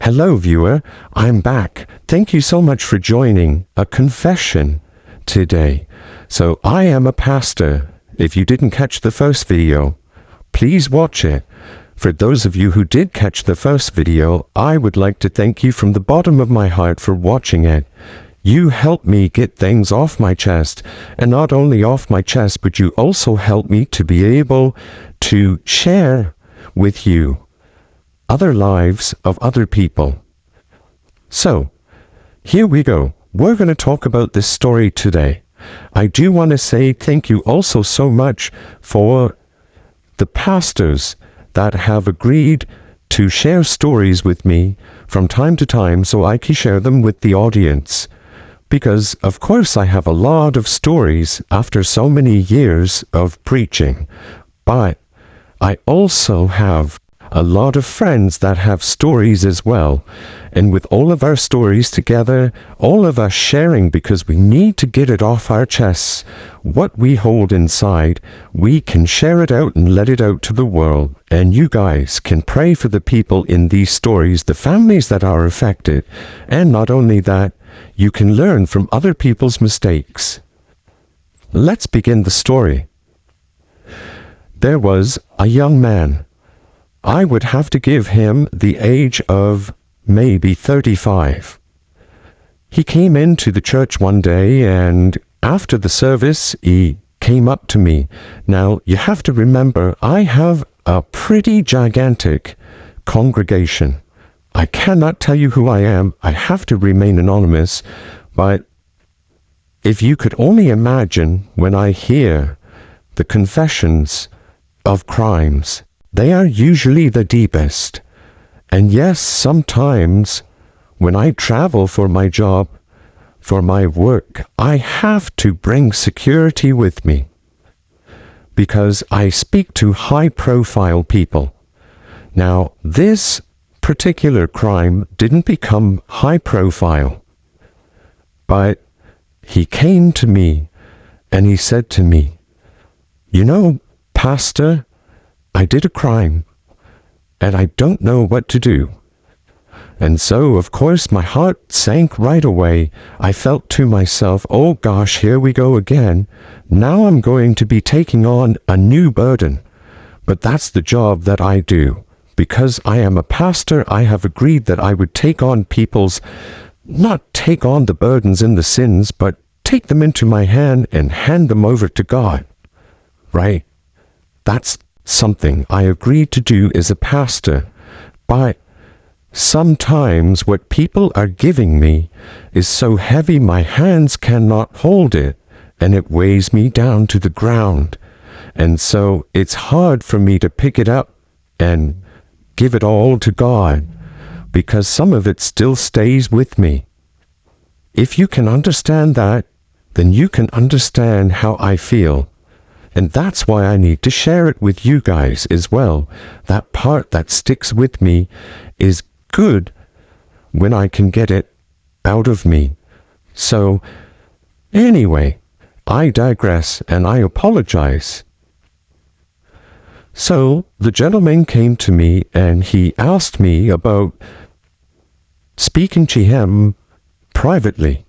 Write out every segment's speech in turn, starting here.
Hello, viewer. I'm back. Thank you so much for joining a confession today. So, I am a pastor. If you didn't catch the first video, please watch it. For those of you who did catch the first video, I would like to thank you from the bottom of my heart for watching it. You helped me get things off my chest, and not only off my chest, but you also helped me to be able to share with you other lives of other people. So, here we go. We're going to talk about this story today. I do want to say thank you also so much for the pastors that have agreed to share stories with me from time to time so I can share them with the audience. Because, of course, I have a lot of stories after so many years of preaching, but I also have a lot of friends that have stories as well. And with all of our stories together, all of us sharing, because we need to get it off our chests, what we hold inside, we can share it out and let it out to the world. And you guys can pray for the people in these stories, the families that are affected. And not only that, you can learn from other people's mistakes. Let's begin the story. There was a young man. I would have to give him the age of maybe 35. He came into the church one day, and after the service, he came up to me. Now, you have to remember, I have a pretty gigantic congregation. I cannot tell you who I am. I have to remain anonymous, but if you could only imagine when I hear the confessions of crimes, they are usually the deepest. And yes, sometimes when I travel for my job, for my work, I have to bring security with me because I speak to high-profile people. Now, this particular crime didn't become high-profile, but he came to me and he said to me, "You know, Pastor, I did a crime, and I don't know what to do." And so, of course, my heart sank right away. I felt to myself, oh gosh, here we go again. Now I'm going to be taking on a new burden. But that's the job that I do. Because I am a pastor, I have agreed that I would take on not take on the burdens and the sins, but take them into my hand and hand them over to God. Right? That's something I agreed to do as a pastor, but sometimes what people are giving me is so heavy my hands cannot hold it, and it weighs me down to the ground. And so it's hard for me to pick it up and give it all to God, because some of it still stays with me. If you can understand that, then you can understand how I feel. And that's why I need to share it with you guys as well. That part that sticks with me is good when I can get it out of me. So, anyway, I digress and I apologize. So, the gentleman came to me and he asked me about speaking to him privately.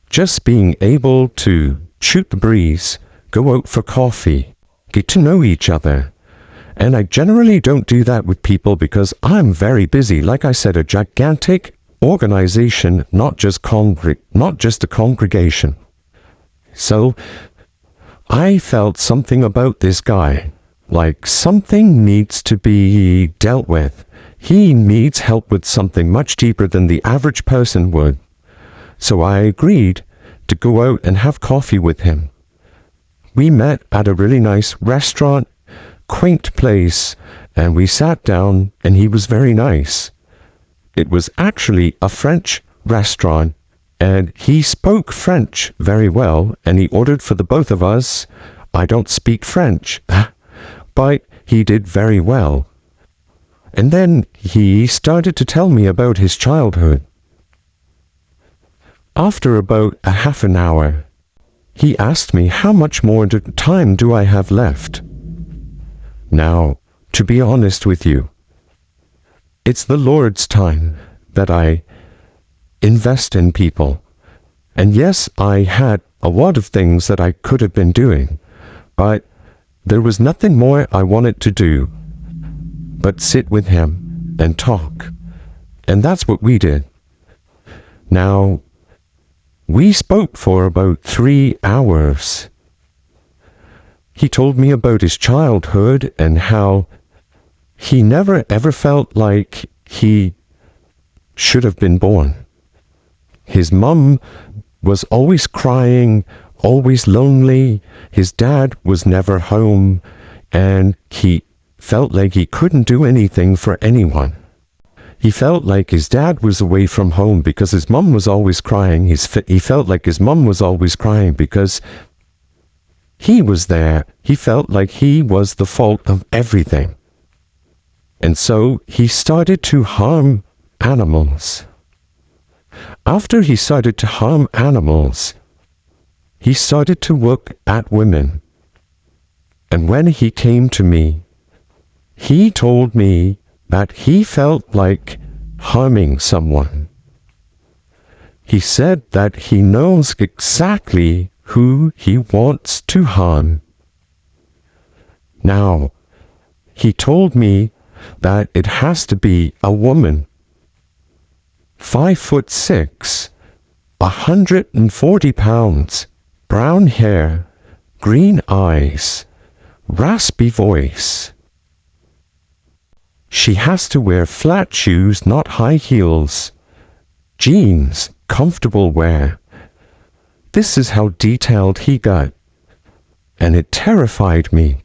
Just being able to shoot the breeze, go out for coffee, get to know each other. And I generally don't do that with people because I'm very busy. Like I said, a gigantic organization, not just a congregation. So I felt something about this guy, like something needs to be dealt with. He needs help with something much deeper than the average person would. So I agreed to go out and have coffee with him. We met at a really nice restaurant, quaint place, and we sat down, and he was very nice. It was actually a French restaurant, and he spoke French very well, and he ordered for the both of us. I don't speak French, but he did very well. And then he started to tell me about his childhood. After about a half an hour, he asked me how much more time do I have left. Now, to be honest with you, it's the Lord's time that I invest in people. And yes, I had a lot of things that I could have been doing, but there was nothing more I wanted to do but sit with him and talk. And that's what we did. Now, we spoke for about 3 hours. He told me about his childhood and how he never ever felt like he should have been born. His mum was always crying, always lonely. His dad was never home, and he felt like he couldn't do anything for anyone. He felt like his dad was away from home because his mum was always crying. He felt like his mum was always crying because he was there. He felt like he was the fault of everything. And so he started to harm animals. After he started to harm animals, he started to look at women. And when he came to me, he told me that he felt like harming someone. He said that he knows exactly who he wants to harm. Now, he told me that it has to be a woman, 5'6", 140 pounds, brown hair, green eyes, raspy voice. She has to wear flat shoes, not high heels, jeans, comfortable wear. This is how detailed he got, and it terrified me.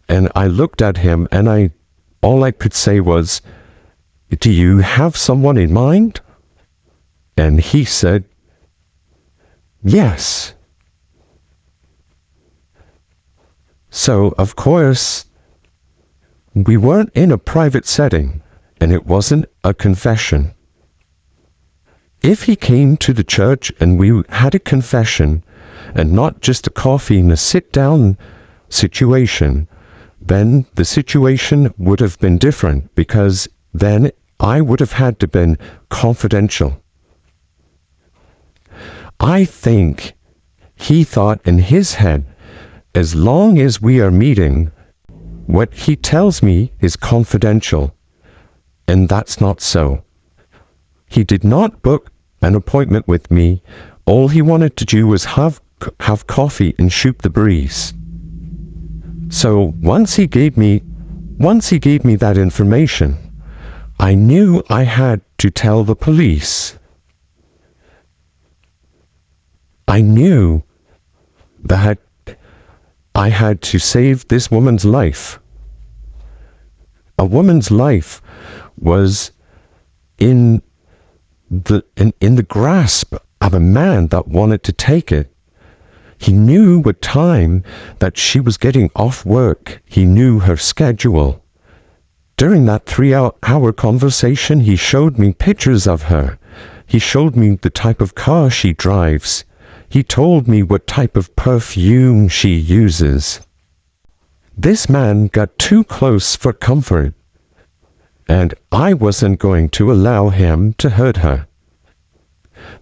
And I looked at him, and all I could say was, "Do you have someone in mind?" And he said, "Yes." So, of course, we weren't in a private setting, and it wasn't a confession. If he came to the church and we had a confession, and not just a coffee and a sit-down situation, then the situation would have been different, because then I would have had to been confidential. I think he thought in his head, as long as we are meeting, what he tells me is confidential, and that's not so. He did not book an appointment with me. All he wanted to do was have coffee and shoot the breeze. So once he gave me that information, I knew I had to tell the police. I knew that I had to save this woman's life. A woman's life was in the grasp of a man that wanted to take it. He knew what time that she was getting off work. He knew her schedule. During that 3-hour conversation, he showed me pictures of her. He showed me the type of car she drives. He told me what type of perfume she uses. This man got too close for comfort, and I wasn't going to allow him to hurt her.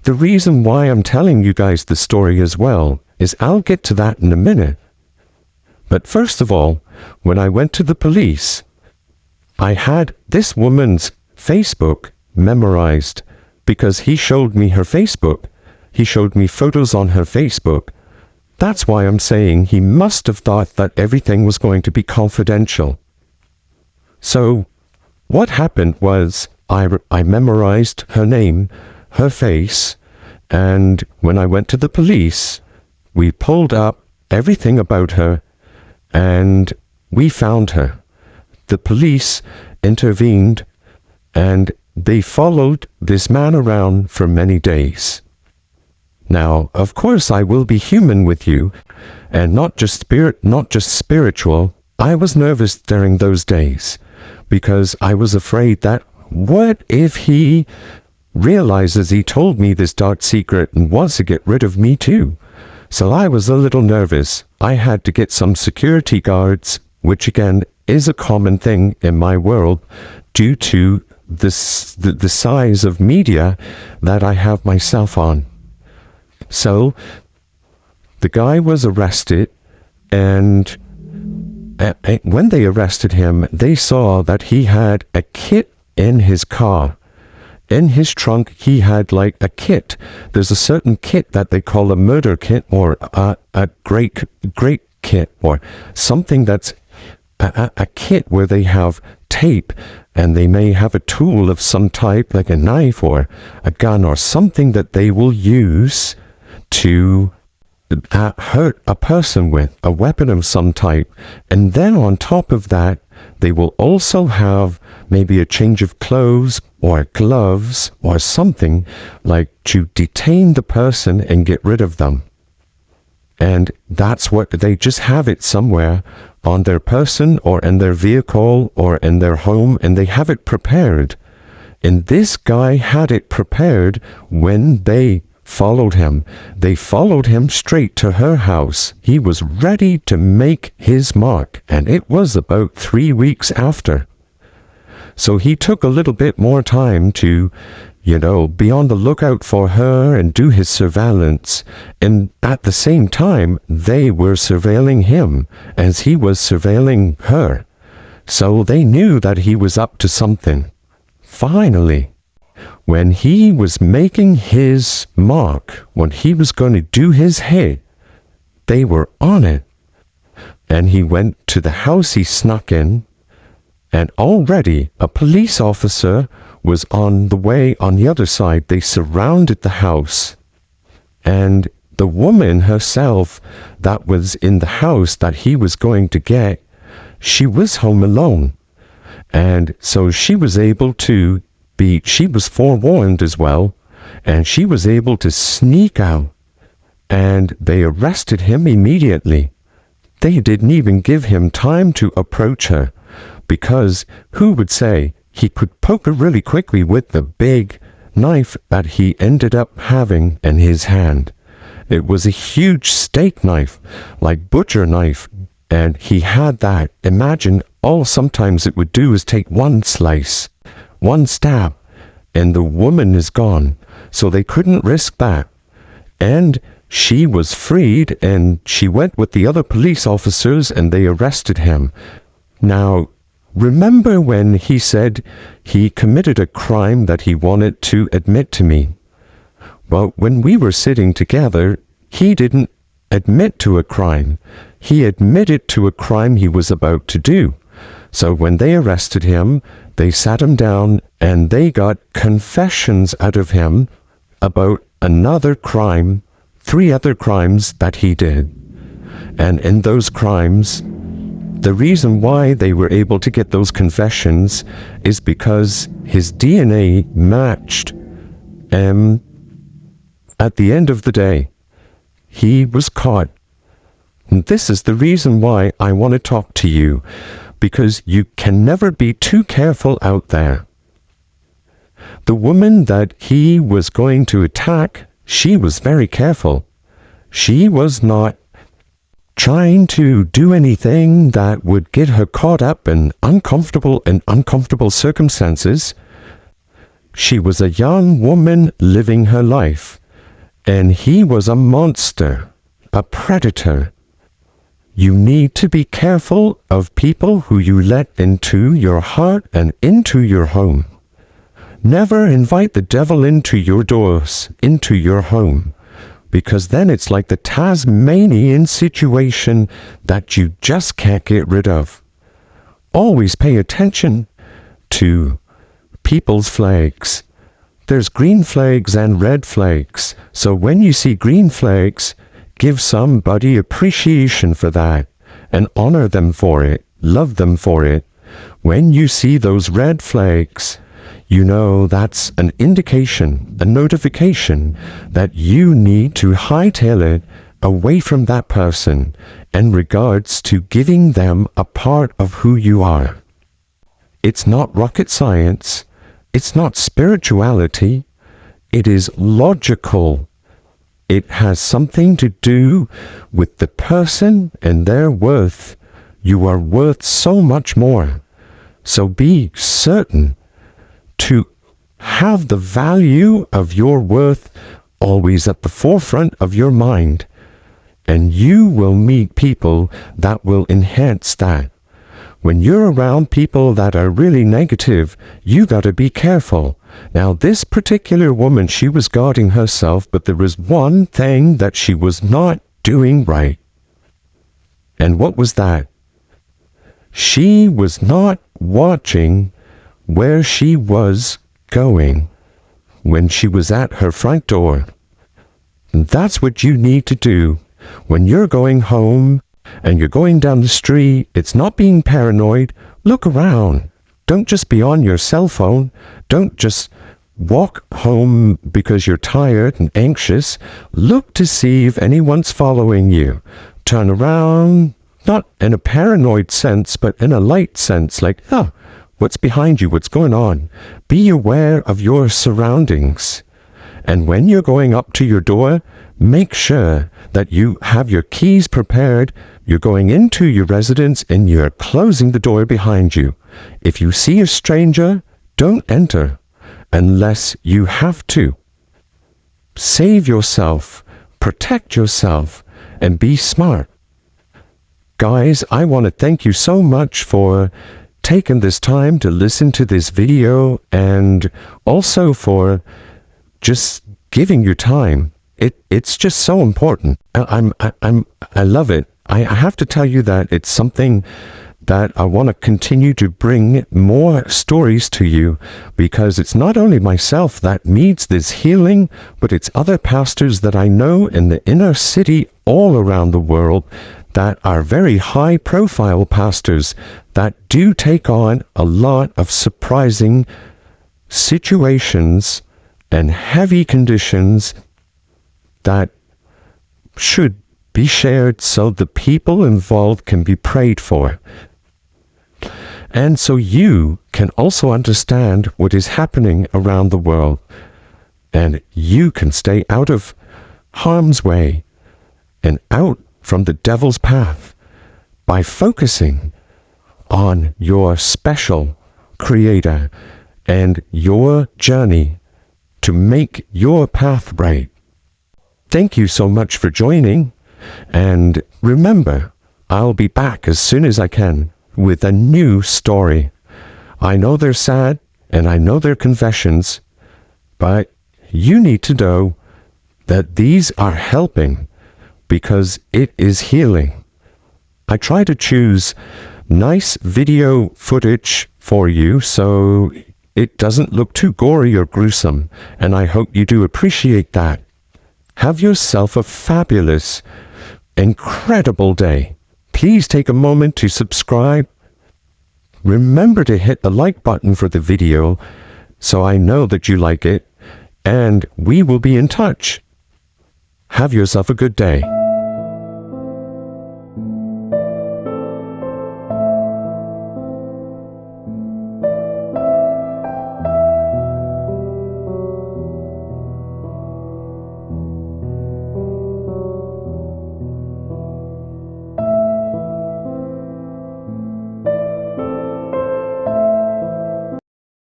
The reason why I'm telling you guys the story as well is I'll get to that in a minute. But first of all, when I went to the police, I had this woman's Facebook memorized because he showed me her Facebook. He showed me photos on her Facebook. That's why I'm saying he must have thought that everything was going to be confidential. So, what happened was I memorized her name, her face, and when I went to the police, we pulled up everything about her, and we found her. The police intervened, and they followed this man around for many days. Now, of course, I will be human with you, and not just spiritual. I was nervous during those days, because I was afraid that, what if he realizes he told me this dark secret and wants to get rid of me too? So I was a little nervous. I had to get some security guards, which again, is a common thing in my world due to the size of media that I have myself on. So the guy was arrested, and when they arrested him, they saw that he had a kit in his car. In his trunk, he had like a kit. There's a certain kit that they call a murder kit, or a great kit, or something that's a kit where they have tape, and they may have a tool of some type, like a knife or a gun or something that they will use to hurt a person with, a weapon of some type. And then on top of that, they will also have maybe a change of clothes or gloves or something, like to detain the person and get rid of them. And that's what they just have it somewhere on their person or in their vehicle or in their home, and they have it prepared. And this guy had it prepared when they followed him. They followed him straight to her house. He was ready to make his mark, and it was about 3 weeks after. So he took a little bit more time to, be on the lookout for her and do his surveillance. And at the same time, they were surveilling him as he was surveilling her. So they knew that he was up to something. Finally, when he was making his mark, when he was going to do his hit, they were on it. And he went to the house he snuck in, and already a police officer was on the way on the other side. They surrounded the house, and the woman herself that was in the house that he was going to get, she was home alone. And so she was able to she was forewarned as well, and she was able to sneak out, and they arrested him immediately. They didn't even give him time to approach her, because who would say he could poke her really quickly with the big knife that he ended up having in his hand. It was a huge steak knife, like butcher knife, and he had that. Imagine, all sometimes it would do is take one slice, one stab, and the woman is gone. So they couldn't risk that. And she was freed, and she went with the other police officers, and they arrested him. Now, remember when he said he committed a crime that he wanted to admit to me? Well, when we were sitting together, he didn't admit to a crime. He admitted to a crime he was about to do. So when they arrested him, they sat him down and they got confessions out of him about another crime, 3 other crimes that he did. And in those crimes, the reason why they were able to get those confessions is because his DNA matched. At the end of the day, he was caught. And this is the reason why I want to talk to you, because you can never be too careful out there. The woman that he was going to attack, she was very careful. She was not trying to do anything that would get her caught up in uncomfortable circumstances. She was a young woman living her life, and he was a monster, a predator. You need to be careful of people who you let into your heart and into your home. Never invite the devil into your doors, into your home, because then it's like the Tasmanian situation that you just can't get rid of. Always pay attention to people's flags. There's green flags and red flags. So when you see green flags, give somebody appreciation for that and honor them for it, love them for it. When you see those red flags, you know that's an indication, a notification that you need to hightail it away from that person in regards to giving them a part of who you are. It's not rocket science. It's not spirituality. It is logical. It has something to do with the person and their worth. You are worth so much more. So be certain to have the value of your worth always at the forefront of your mind. And you will meet people that will enhance that. When you're around people that are really negative, you got to be careful. Now, this particular woman, she was guarding herself, but there was one thing that she was not doing right. And what was that? She was not watching where she was going when she was at her front door. And that's what you need to do. When you're going home and you're going down the street, it's not being paranoid. Look around. Don't just be on your cell phone. Don't just walk home because you're tired and anxious. Look to see if anyone's following you. Turn around, not in a paranoid sense, but in a light sense, like, oh, what's behind you? What's going on? Be aware of your surroundings. And when you're going up to your door, make sure that you have your keys prepared. You're going into your residence and you're closing the door behind you. If you see a stranger, don't enter unless you have to. Save yourself, protect yourself, and be smart. Guys, I want to thank you so much for taking this time to listen to this video, and also for just giving your time. It's just so important. I love it. I have to tell you that it's something that I want to continue to bring more stories to you, because it's not only myself that needs this healing, but it's other pastors that I know in the inner city all around the world that are very high profile pastors that do take on a lot of surprising situations and heavy conditions that should be shared so the people involved can be prayed for. And so you can also understand what is happening around the world, and you can stay out of harm's way and out from the devil's path by focusing on your special Creator and your journey to make your path right. Thank you so much for joining, and remember, I'll be back as soon as I can with a new story. I know they're sad, and I know they're confessions, but you need to know that these are helping, because it is healing. I try to choose nice video footage for you so it doesn't look too gory or gruesome, and I hope you do appreciate that. Have yourself a fabulous, incredible day. Please take a moment to subscribe. Remember to hit the like button for the video so I know that you like it, and we will be in touch. Have yourself a good day.